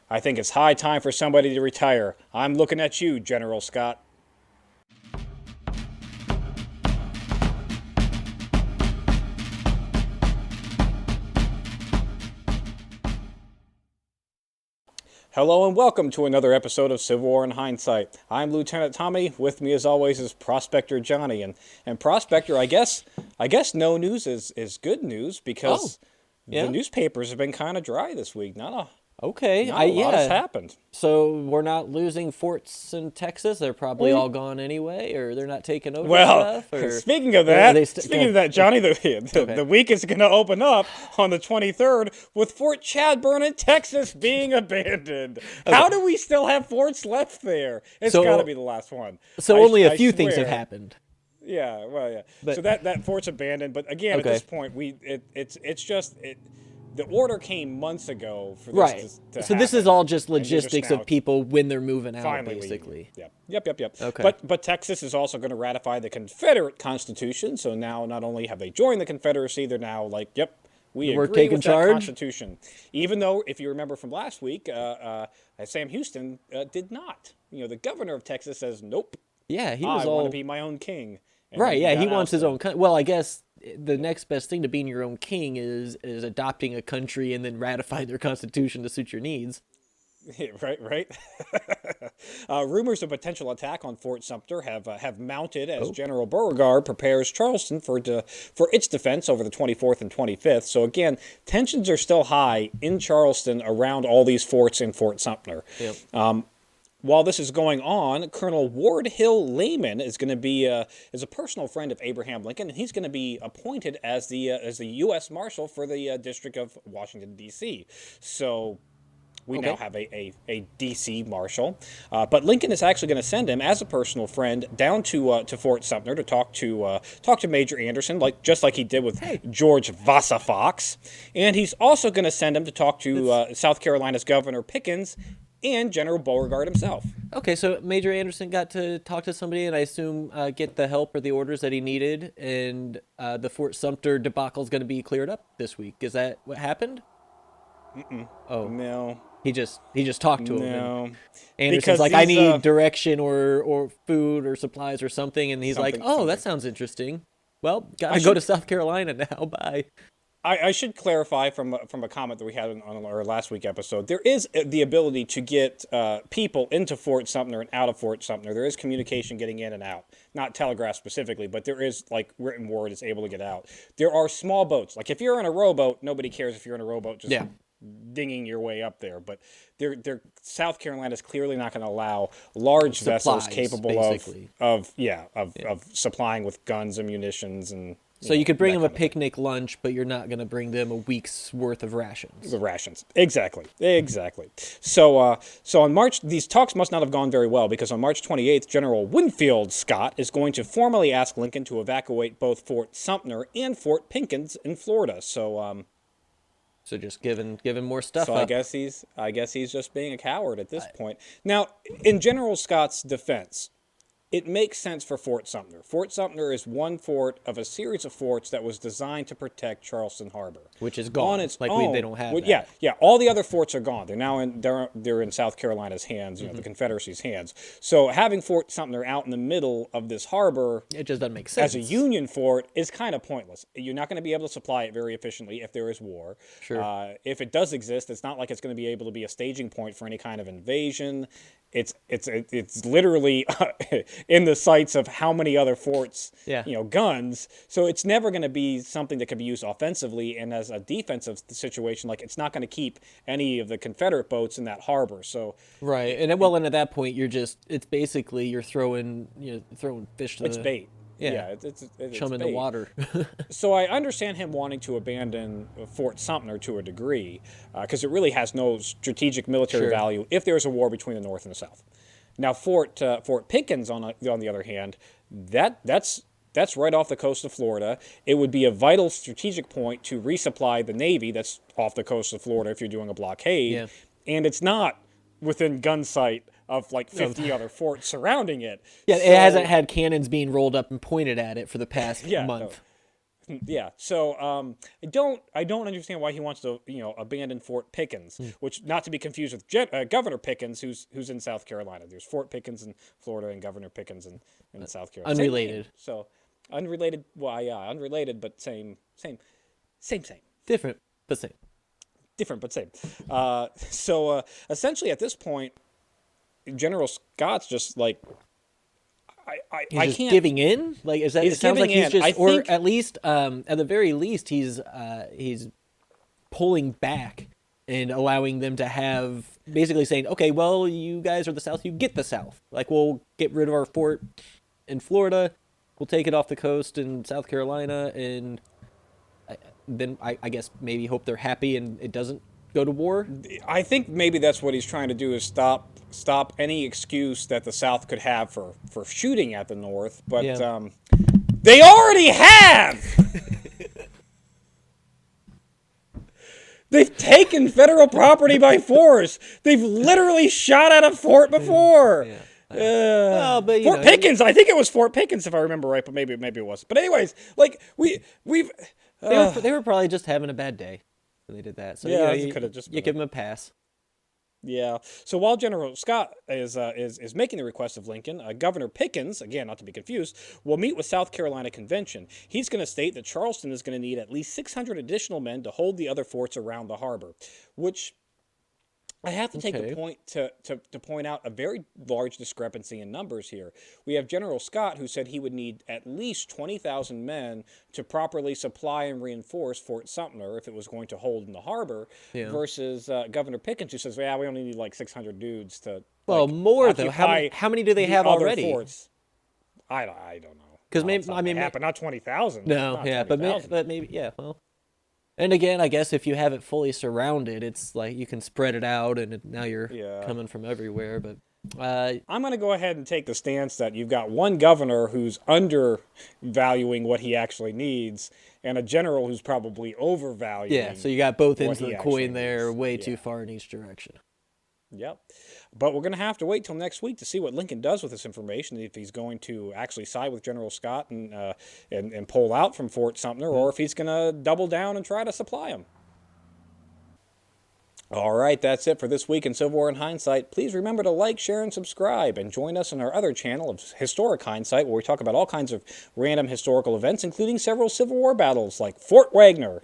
I think it's high time for somebody to retire. I'm looking at you, General Scott. Hello and welcome to another episode of Civil War in Hindsight. I'm Lieutenant Tommy. With me, as always, is Prospector Johnny. And Prospector, I guess no news is good news because Yeah. the newspapers have been kind of dry this week. Okay. Not a lot has happened. So we're not losing forts in Texas. They're probably all gone anyway, or they're not taking over Well, stuff. Or speaking of are that, they Johnny, the week is going to open up on the 23rd with Fort Chadburn in Texas being abandoned. How do we still have forts left there? It's So- got to be the last one. So I- only a I few things have swear. happened. Yeah, well, yeah. But- So that fort's abandoned, but again, Okay. at this point, the order came months ago for this Right. to So this happen, is all just and you're just logistics now of people when they're moving out, finally basically. leaving. Yep. Okay. But Texas is also going to ratify the Confederate Constitution. So now not only have they joined the Confederacy, they're now like, yep, we We're agree taking with that charge? Constitution. Even though, if you remember from last week, Sam Houston did not. The governor of Texas says, nope, Yeah, he I was want all to be my own king. And right. Yeah, he got wants his ousted. own. Well, I guess the next best thing to being your own king is adopting a country and then ratifying their constitution to suit your needs. Yeah, right. Rumors of potential attack on Fort Sumter have mounted as General Beauregard prepares Charleston for its defense over the 24th and 25th. So again, tensions are still high in Charleston around all these forts in Fort Sumter. Yep. While this is going on, Colonel Ward Hill Layman is going to be is a personal friend of Abraham Lincoln, and he's going to be appointed as the U.S. Marshal for the District of Washington D.C. So we now have a D.C. Marshal, but Lincoln is actually going to send him as a personal friend down to Fort Sumter to talk to Major Anderson, just like he did with George Vasa Fox, and he's also going to send him to talk to South Carolina's Governor Pickens and General Beauregard himself. Okay, so Major Anderson got to talk to somebody and I assume get the help or the orders that he needed, and the Fort Sumter debacle is going to be cleared up this week. Is that what happened? Oh, No. he just talked to him. No. And Anderson's Because like, I he's, need direction or food or supplies or something, and he's like, Something. that sounds interesting. Well, gotta go to South Carolina now. Bye. I should clarify from a comment that we had on our last week episode. There is the ability to get people into Fort Sumter and out of Fort Sumter. There is communication getting in and out. Not telegraph specifically, but there is written word is able to get out. There are small boats. Like if you're in a rowboat, nobody cares if you're in a rowboat just dinging your way up there. But South Carolina is clearly not going to allow large vessels Supplies, capable basically. of supplying with guns and munitions and. So you could bring that them a kind of thing. picnic lunch, but you're not going to bring them a week's worth of rations. The rations. Exactly. So on March, these talks must not have gone very well because on March 28th, General Winfield Scott is going to formally ask Lincoln to evacuate both Fort Sumter and Fort Pickens in Florida. So just giving more stuff so up. I guess he's just being a coward at this point. Now, in General Scott's defense, it makes sense for Fort Sumter. Fort Sumter is one fort of a series of forts that was designed to protect Charleston Harbor, Which is gone. on its Like, own. they don't have Well, that. Yeah. All the other forts are gone. They're now they're in South Carolina's hands, Mm-hmm. the Confederacy's hands. So having Fort Sumter out in the middle of this harbor It just doesn't make sense. as a Union fort is kind of pointless. You're not going to be able to supply it very efficiently if there is war. Sure. If it does exist, it's not like it's going to be able to be a staging point for any kind of invasion. It's literally in the sights of how many other forts, Yeah. guns. So it's never going to be something that can be used offensively, and as a defensive situation, it's not going to keep any of the Confederate boats in that harbor. So Right. And at that point, it's basically you're throwing fish to it's the bait. Yeah. It's chum in the bait. water. So I understand him wanting to abandon Fort Sumter to a degree, because it really has no strategic military Sure. value if there's a war between the North and the South. Now Fort Pickens, on the other hand, that's right off the coast of Florida. It would be a vital strategic point to resupply the Navy that's off the coast of Florida if you're doing a blockade, Yeah. and it's not within gun sight of 50 other forts surrounding it. Yeah, So- it hasn't had cannons being rolled up and pointed at it for the past Yeah, month. Yeah. So I don't understand why he wants to abandon Fort Pickens, which not to be confused with Governor Pickens, who's in South Carolina. There's Fort Pickens in Florida and Governor Pickens in South Carolina. Same name. Unrelated. So unrelated. Well, yeah, unrelated, but same. Different, but same. Different, but same. Essentially, at this point, General Scott's just like, He's I just can't. giving in. Like is that? He's It sounds like giving he's in. just, I or think- at least, at the very least, he's pulling back and allowing them to have basically saying, okay, well, you guys are the South, you get the South. Like we'll get rid of our fort in Florida, we'll take it off the coast in South Carolina, and then I guess maybe hope they're happy and it doesn't go to war. I think maybe that's what he's trying to do is stop any excuse that the South could have for shooting at the North. But Yeah. they already have. They've taken federal property by force. They've literally shot at a fort before. Yeah. Well, but, you Fort know, Pickens. I think it was Fort Pickens if I remember right, but maybe it was. But anyways, like we've. They were probably just having a bad day when they did that. So Yeah, you it know, could have just you been give them a pass. Yeah. So while General Scott is making the request of Lincoln, Governor Pickens, again not to be confused, will meet with South Carolina Convention. He's going to state that Charleston is going to need at least 600 additional men to hold the other forts around the harbor, which I have to take the Okay. point to point out a very large discrepancy in numbers here. We have General Scott who said he would need at least 20,000 men to properly supply and reinforce Fort Sumter if it was going to hold in the harbor, Yeah. versus Governor Pickens who says, "Yeah, we only need like 600 dudes to." Well, like, more though. occupy How many do they the have other already? Forts. I don't know. 'Cause Off maybe- the top I of my mean, head, but not 20,000. No, Not yeah, but 20,000. maybe, yeah, well. And again, I guess if you have it fully surrounded, it's like you can spread it out, and now you're Yeah. coming from everywhere. But I'm going to go ahead and take the stance that you've got one governor who's undervaluing what he actually needs, and a general who's probably overvaluing. yeah, so you got both what ends of he the actually coin there, needs. way Yeah. too far in each direction. Yep. But we're going to have to wait till next week to see what Lincoln does with this information, if he's going to actually side with General Scott and pull out from Fort Sumter, or if he's going to double down and try to supply him. All right, that's it for this week in Civil War in Hindsight. Please remember to like, share, and subscribe, and join us on our other channel of Historic Hindsight, where we talk about all kinds of random historical events, including several Civil War battles like Fort Wagner.